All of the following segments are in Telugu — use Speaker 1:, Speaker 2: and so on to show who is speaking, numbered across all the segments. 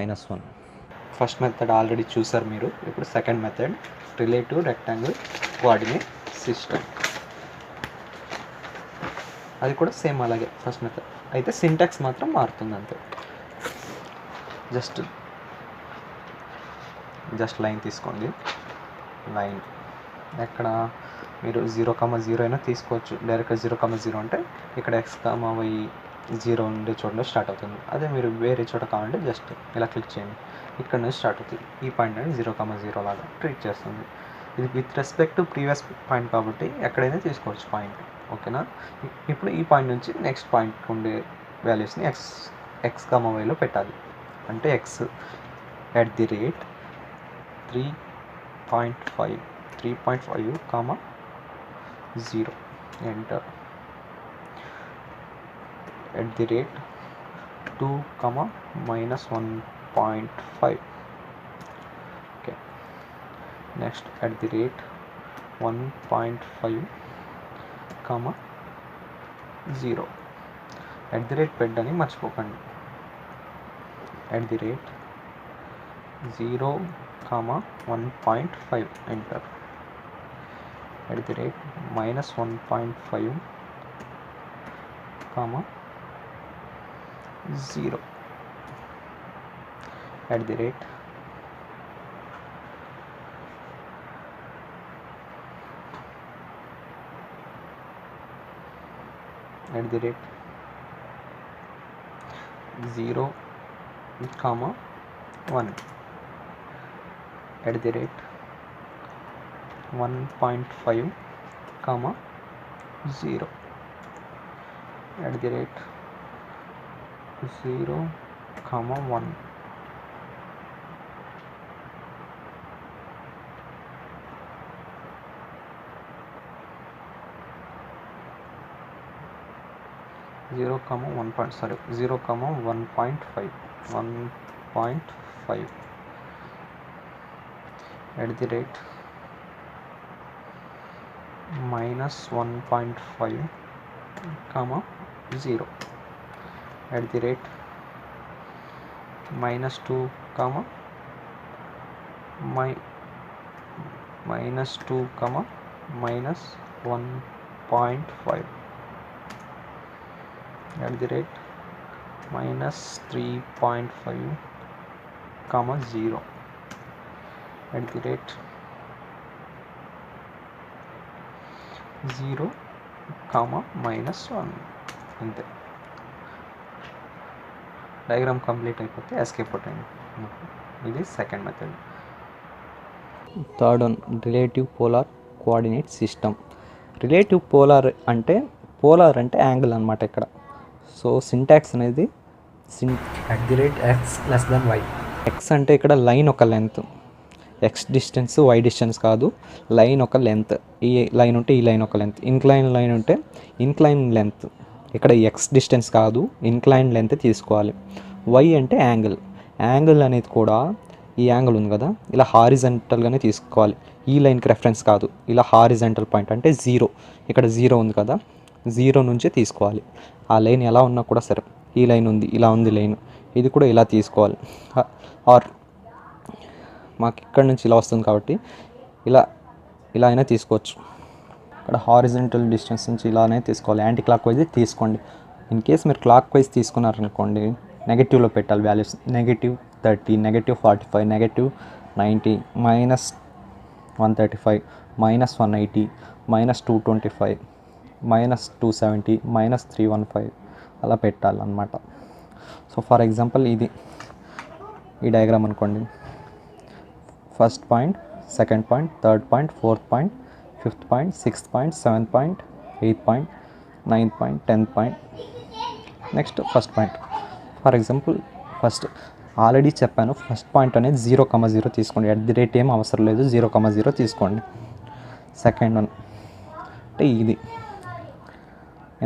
Speaker 1: -1. ఫస్ట్ మెథడ్ ఆల్రెడీ చూసారు మీరు. ఇప్పుడు second method relative rectangle coordinate system. అది కూడా సేమ్ అలాగే ఫస్ట్ మెథడ్, అయితే సింటాక్స్ మాత్రం మారుతుంది అంతే. జస్ట్ లైన్ తీసుకోండి. లైన్ ఎక్కడ మీరు 0,0 అయినా తీసుకోవచ్చు. డైరెక్ట్గా 0,0 అంటే ఇక్కడ x,y 0 ఉండే చోట స్టార్ట్ అవుతుంది. అదే మీరు వేరే చోట కావాలంటే జస్ట్ ఇలా క్లిక్ చేయండి, ఇక్కడ నుంచి స్టార్ట్ అవుతుంది. ఈ పాయింట్ అనేది 0,0 లాగా ట్రీట్ చేస్తుంది. ఇది with respect to previous point కాబట్టి ఎక్కడైనా తీసుకోవచ్చు పాయింట్, ఓకేనా. ఇప్పుడు ఈ పాయింట్ నుంచి నెక్స్ట్ పాయింట్ ఉండే వాల్యూస్ని x,yలో పెట్టాలి. అంటే x @ 3.5 0 ఎంటర్. @ 2, -1.5. Okay, next @ 1.5, 0. @ పెట్టడానికి మర్చిపోకండి. @ 0, 1.5 ఎంటర్. @ -1.5, 0. @ @ 0, 1. @ 1.5, 0. @ 0, 1. Zero, 1.5. 1.5. @ -1.5, 0. @ -2, -2, -1.5. @ -3.5, 0. @ 0, -1. అంతే. డయాగ్రామ్ కంప్లీట్ అయిపోతే ఎస్కేప్ కొట్టండి. ఇది second method. Third one relative polar coordinate system. Relative polar అంటే యాంగిల్ అనమాట ఇక్కడ. సో సింటాక్స్ అనేది @x y. ఎక్స్ అంటే ఇక్కడ లైన్ ఒక length, x distance y distance కాదు, లైన్ ఒక లెంత్. ఈ లైన్ ఉంటే ఈ లైన్ ఒక లెంత్, ఇన్క్లైన్ లైన్ ఉంటే ఇన్క్లైన్ లెంత్. ఇక్కడ ఎక్స్ డిస్టెన్స్ కాదు, ఇన్క్లైన్ లెంత్ తీసుకోవాలి. వై అంటే యాంగిల్ అనేది కూడా ఈ యాంగిల్ ఉంది కదా, ఇలా హారిజంటల్గానే తీసుకోవాలి. ఈ లైన్కి రెఫరెన్స్ కాదు, ఇలా హారిజంటల్ పాయింట్ అంటే 0. ఇక్కడ 0 ఉంది కదా, 0 నుంచే తీసుకోవాలి. ఆ లైన్ ఎలా ఉన్నా కూడా సరే, ఈ లైన్ ఉంది, ఇలా ఉంది లైన్, ఇది కూడా ఇలా తీసుకోవాలి. ఆర్ మాకు ఇక్కడ నుంచి ఇలా వస్తుంది కాబట్టి ఇలా అయినా తీసుకోవచ్చు. ఇక్కడ హారిజంటల్ డిస్టెన్స్ నుంచి ఇలానే తీసుకోవాలి. యాంటీ క్లాక్ వైజ్ తీసుకోండి. ఇన్ కేస్ మీరు క్లాక్ వైజ్ తీసుకున్నారనుకోండి, నెగటివ్లో పెట్టాలి వాల్యూస్. -30, -45, -90, -135, -180, -225, -270, -315 అలా పెట్టాలన్నమాట. సో ఫర్ ఎగ్జాంపుల్ ఇది ఈ డయాగ్రామ్ అనుకోండి. First point, second point, third point, fourth point, fifth point, sixth point, seventh point, eighth point, ninth point, 10th point, next first point. For example first already చెప్పాను, ఫస్ట్ పాయింట్ అనేది 0,0 తీసుకోండి. @ ఏం అవసరం లేదు, 0,0 తీసుకోండి. సెకండ్ వన్ అంటే ఇది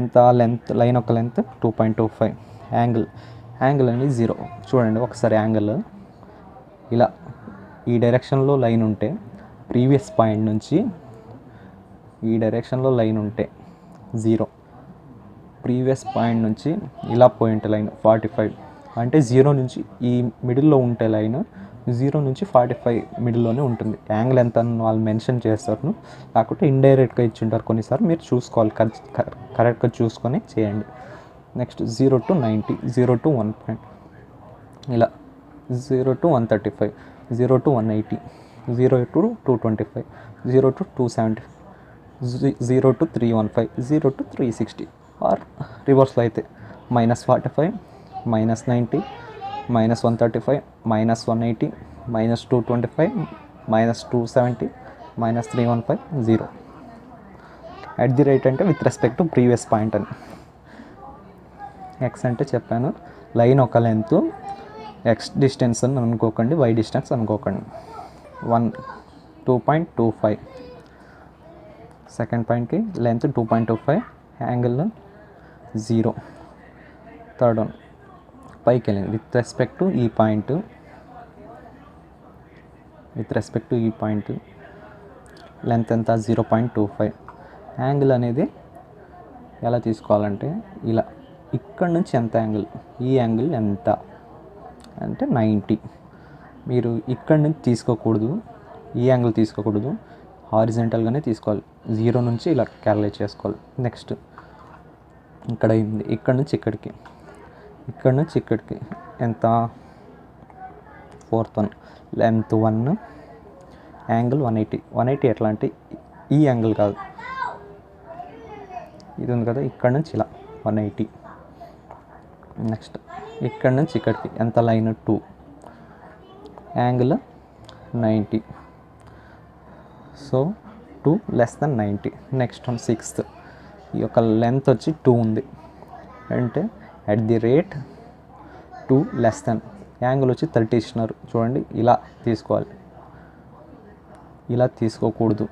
Speaker 1: ఎంత లెంత్, లైన్ ఒక లెంత్ 2.25. యాంగిల్ అనేది 0. చూడండి ఒకసారి యాంగిల్ ఇలా ఈ డైరెక్షన్లో లైన్ ఉంటే, ప్రీవియస్ పాయింట్ నుంచి ఈ డైరెక్షన్లో లైన్ ఉంటే 0, ప్రీవియస్ పాయింట్ నుంచి ఇలా పోయింట్ లైన్ 45, అంటే 0 నుంచి ఈ మిడిల్లో ఉంటే లైన్ 0 నుంచి 45 మిడిల్లోనే ఉంటుంది. యాంగిల్ ఎంత అని వాళ్ళు మెన్షన్ చేస్తారు, లేకపోతే ఇండైరెక్ట్గా ఇచ్చింటారు కొన్నిసార్లు, మీరు చూసుకోవాలి, కరెక్ట్గా చూసుకొని చేయండి. నెక్స్ట్ 0 to 90, 0 to 1 పాయింట్, ఇలా 0 to 135, 0 to 180, 0 to 225, 0 to 270, 0 to 315, 0 to 360. Are రివర్స్లో అయితే -45, -90, -135, -180, -225, -270, -315, 0. అట్ ది రేట్ అంటే with respect to previous point అని. ఎక్స్ అంటే చెప్పాను, లైన్ ఒక లెంత్, ఎక్స్ డిస్టెన్స్ అని అనుకోకండి, వై డిస్టెన్స్ అనుకోకండి. 2.25, సెకండ్ పాయింట్కి లెంత్ 2.25, యాంగిల్ 0. థర్డ్ వన్ పైకి వెళ్ళింది విత్ రెస్పెక్ట్ టు ఈ పాయింట్, లెంత్ ఎంత 0.25. యాంగిల్ అనేది ఎలా తీసుకోవాలంటే ఇలా, ఇక్కడ నుంచి ఎంత యాంగిల్, ఈ యాంగిల్ ఎంత అంటే 90. మీరు ఇక్కడ నుంచి తీసుకోకూడదు, ఈ యాంగిల్ తీసుకోకూడదు, హారిజెంటల్గానే తీసుకోవాలి. 0 నుంచి ఇలా క్యాలిక్యులేట్ చేసుకోవాలి. నెక్స్ట్ ఇక్కడ అయింది, ఇక్కడ నుంచి ఇక్కడికి ఎంత 4th వన్, లెంత్ 1, యాంగిల్ 180. 180 ఎట్లా అంటే ఈ యాంగిల్ కాదు, ఇది ఉంది కదా, ఇక్కడ నుంచి ఇలా 180. నెక్స్ట్ ఇక్కడ నుంచి ఇక్కడికి ఎంత line 2, angle 90. So 2 less than 90. Next one 6th, ఈ యొక్క లెంత్ వచ్చి 2 ఉంది అంటే at the rate 2 less than, angle వచ్చి 30 ఇచ్చినారు చూడండి, ఇలా తీసుకోవాలి, ఇలా తీసుకోకూడదు,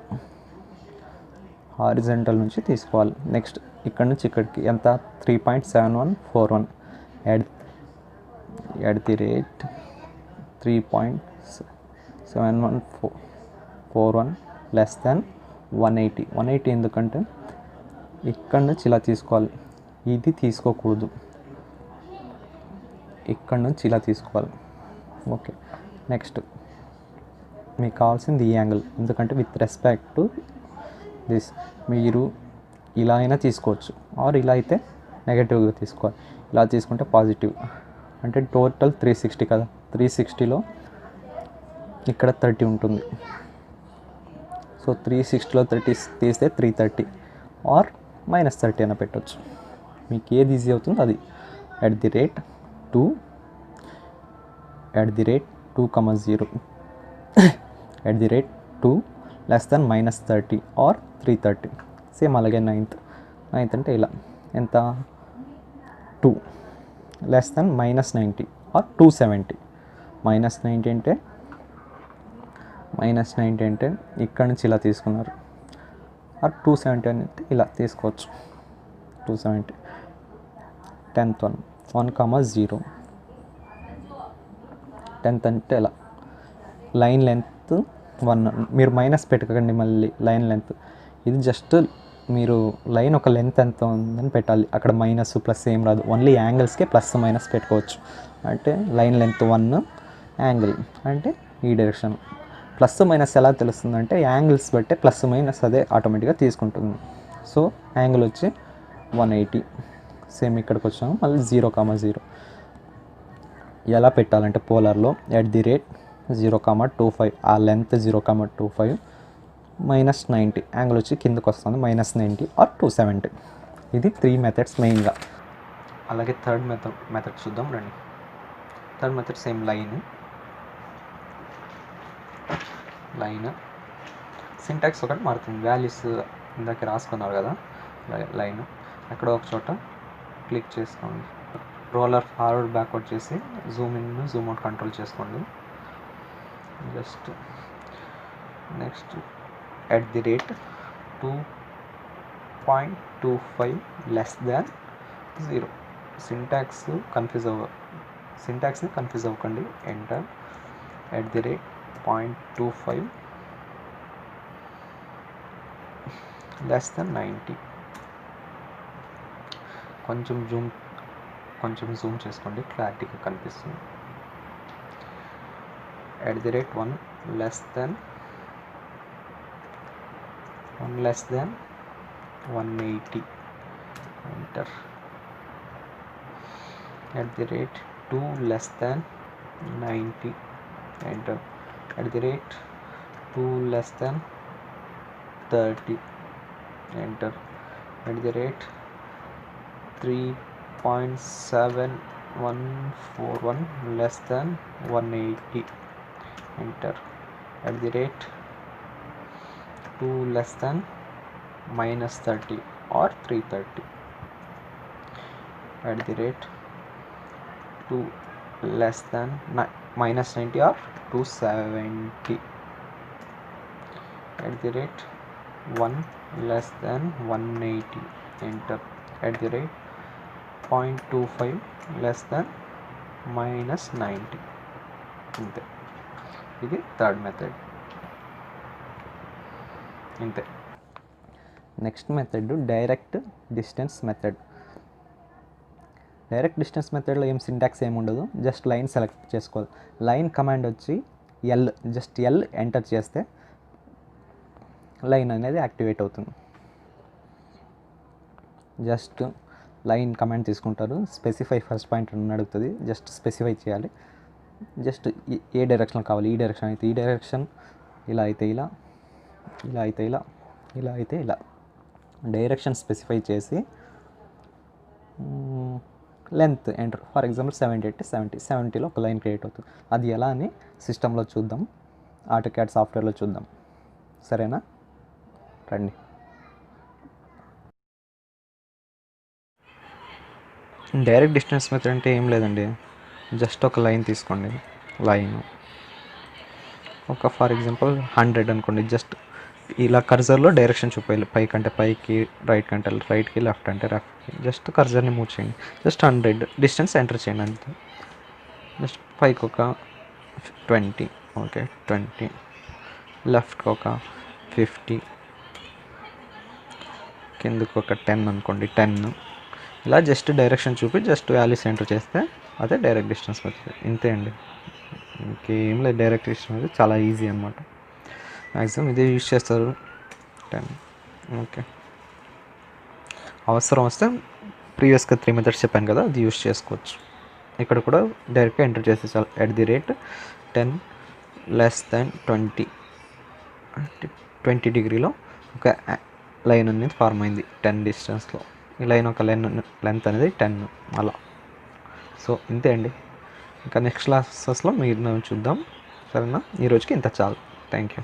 Speaker 1: హారిజెంటల్ నుంచి తీసుకోవాలి. నెక్స్ట్ ఇక్కడ నుంచి ఇక్కడికి ఎంత 3.7141, at the rate 3.7141 less than 180. 180 ఎందుకంటే ఇక్కడ నుంచి ఇలా తీసుకోవాలి, ఇది తీసుకోకూడదు, ఇక్కడ నుంచి ఇలా తీసుకోవాలి. ఓకే, నెక్స్ట్ మీకు కావాల్సింది ఈ యాంగిల్, ఎందుకంటే విత్ రెస్పెక్ట్ టు దిస్ మీరు ఇలా అయినా తీసుకోవచ్చు, ఆర్ ఇలా అయితే నెగటివ్గా తీసుకోవాలి. ఇలా తీసుకుంటే పాజిటివ్, అంటే టోటల్ 360 కదా, 360లో ఇక్కడ 30 ఉంటుంది. సో 360లో 30 తీస్తే 330 ఆర్ -30 అయినా పెట్టవచ్చు, మీకు ఏది ఈజీ అవుతుందో అది. At the rate 2, -0, at the rate 2 less than -30 or 330. Same అలాగే 9th అంటే ఇలా ఎంత 2 less than -90 or 270. -90 అంటే ఇక్కడ నుంచి ఇలా తీసుకున్నారు, ఆర్ 270 అంటే ఇలా తీసుకోవచ్చు, 270. 10th one 1,0. 10th అంటే ఇలా లైన్ లెంత్ 1, మీరు మైనస్ పెట్టకండి మళ్ళీ లైన్ లెంత్, ఇది జస్ట్ మీరు లైన్ ఒక లెంత్ ఎంత ఉందని పెట్టాలి, అక్కడ మైనస్ ప్లస్ ఏం రాదు, ఓన్లీ యాంగిల్స్కే ప్లస్ మైనస్ పెట్టుకోవచ్చు. అంటే లైన్ లెంత్ 1, యాంగిల్ అంటే ఈ డైరెక్షన్. ప్లస్ మైనస్ ఎలా తెలుస్తుంది అంటే యాంగిల్స్ బట్టే ప్లస్ మైనస్ అదే ఆటోమేటిక్గా తీసుకుంటుంది. సో యాంగిల్ వచ్చి 180. సేమ్ ఇక్కడికి వచ్చాము, మళ్ళీ 0,0 ఎలా పెట్టాలంటే పోలార్లో ఎట్ ది రేట్ 0,25, ఆ లెంత్ 0,25 -90, యాంగిల్ వచ్చి కిందకు వస్తుంది -90 ఆర్ 270. ఇది 3 మెథడ్స్ మెయిన్గా. అలాగే థర్డ్ మెథడ్ చూద్దాం రండి. Third method same line syntax ఒకటి మారుతుంది, వాల్యూస్ ఇందాక రాసుకున్నారు కదా, లైన్ ఎక్కడ ఒక చోట క్లిక్ చేసుకోండి, రోలర్ ఫార్వర్డ్ బ్యాక్వర్డ్ చేసి zoom in zoom out control చేసుకోండి. Just next at the rate 2.25 less than 0. సింటాక్స్ని కన్ఫ్యూజ్ అవ్వకండి. Enter at the rate 0.25 less than 90. కొంచెం జూమ్ చేసుకోండి, క్లారిటీగా కనిపిస్తుంది. @ 1 less than 180, enter. @ 2 less than 90, enter. @ 2 less than 30, enter. @3.7141 less than 180, enter. @2 less than -30 or 330, @2 less than -90 or 270, @1 less than 180, enter. @0.25 less than -90. ఇంతే. ఇది థర్డ్ మెథడ్. ఇంతే. Next method direct distance method. Direct distance మెథడ్లో ఏం సింటాక్స్ ఏమి ఉండదు, జస్ట్ లైన్ సెలెక్ట్ చేసుకోవాలి. లైన్ కమాండ్ వచ్చి జస్ట్ ఎల్ ఎంటర్ చేస్తే లైన్ అనేది యాక్టివేట్ అవుతుంది. జస్ట్ లైన్ కమాండ్ తీసుకుంటారు, స్పెసిఫై ఫస్ట్ పాయింట్ అని అడుగుతుంది, జస్ట్ స్పెసిఫై చేయాలి. జస్ట్ ఏ డైరెక్షన్ కావాలి, ఈ డైరెక్షన్ అయితే ఈ డైరెక్షన్, ఇలా అయితే ఇలా, ఇలా అయితే ఇలా, ఇలా అయితే ఇలా డైరెక్షన్ స్పెసిఫై చేసి లెంత్ ఎంటర్. ఫర్ ఎగ్జాంపుల్ 70 అంటే 70లో ఒక లైన్ క్రియేట్ అవుతుంది. అది ఎలా అని సిస్టంలో చూద్దాం, ఆటోక్యాడ్ సాఫ్ట్వేర్లో చూద్దాం. సరేనా, రండి. డైరెక్ట్ డిస్టెన్స్ మెథడ్ అంటే ఏం లేదండి, జస్ట్ ఒక లైన్ తీసుకోండి. లైన్ ఒక ఫర్ ఎగ్జాంపుల్ 100 అనుకోండి. జస్ట్ ఇలా కర్జర్లో డైరెక్షన్ చూపాలి, పైకి అంటే పైకి, రైట్ అంటే రైట్కి, లెఫ్ట్ అంటే లెఫ్ట్కి. జస్ట్ కర్జర్ని మూవ్ చేయండి, జస్ట్ 100 డిస్టెన్స్ ఎంటర్ చేయండి అంతే. జస్ట్ పైకి ఒక 20, ఓకే 20, లెఫ్ట్కి ఒక 50, కిందకు ఒక 10 అనుకోండి 10. ఇలా జస్ట్ డైరెక్షన్ చూపి జస్ట్ వాల్యూస్ ఎంటర్ చేస్తే అదే డైరెక్ట్ డిస్టెన్స్ మెథడ్. ఇంతే అండి, ఇంకేం లేదు. డైరెక్ట్ డిస్టెన్స్ మెథడ్ చాలా ఈజీ అనమాట. మ్యాక్సిమం ఇదే యూజ్ చేస్తారు 10. ఓకే, అవసరం వస్తే ప్రీవియస్గా 3 మెథడ్స్ చెప్పాను కదా, అది యూజ్ చేసుకోవచ్చు. ఇక్కడ కూడా డైరెక్ట్గా ఎంటర్ చేసేసారు. @10 less than 20, 20 డిగ్రీలో ఒక లైన్ అనేది ఫార్మ్ అయింది 10 డిస్టెన్స్లో. ఈ లైన్ ఒక లెంత్ అనేది 10 అలా. సో ఇంతే అండి, ఇంకా నెక్స్ట్ క్లాసెస్లో మీరు చూద్దాం. సరేనా, ఈరోజుకి ఇంత చాలు. Thank you.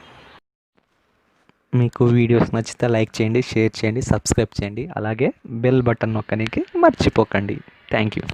Speaker 1: మీకు వీడియోస్ నచ్చితే లైక్ చేయండి, షేర్ చేయండి, సబ్స్క్రైబ్ చేయండి, అలాగే బెల్ బటన్ నొక్కడానికి మర్చిపోకండి. Thank you.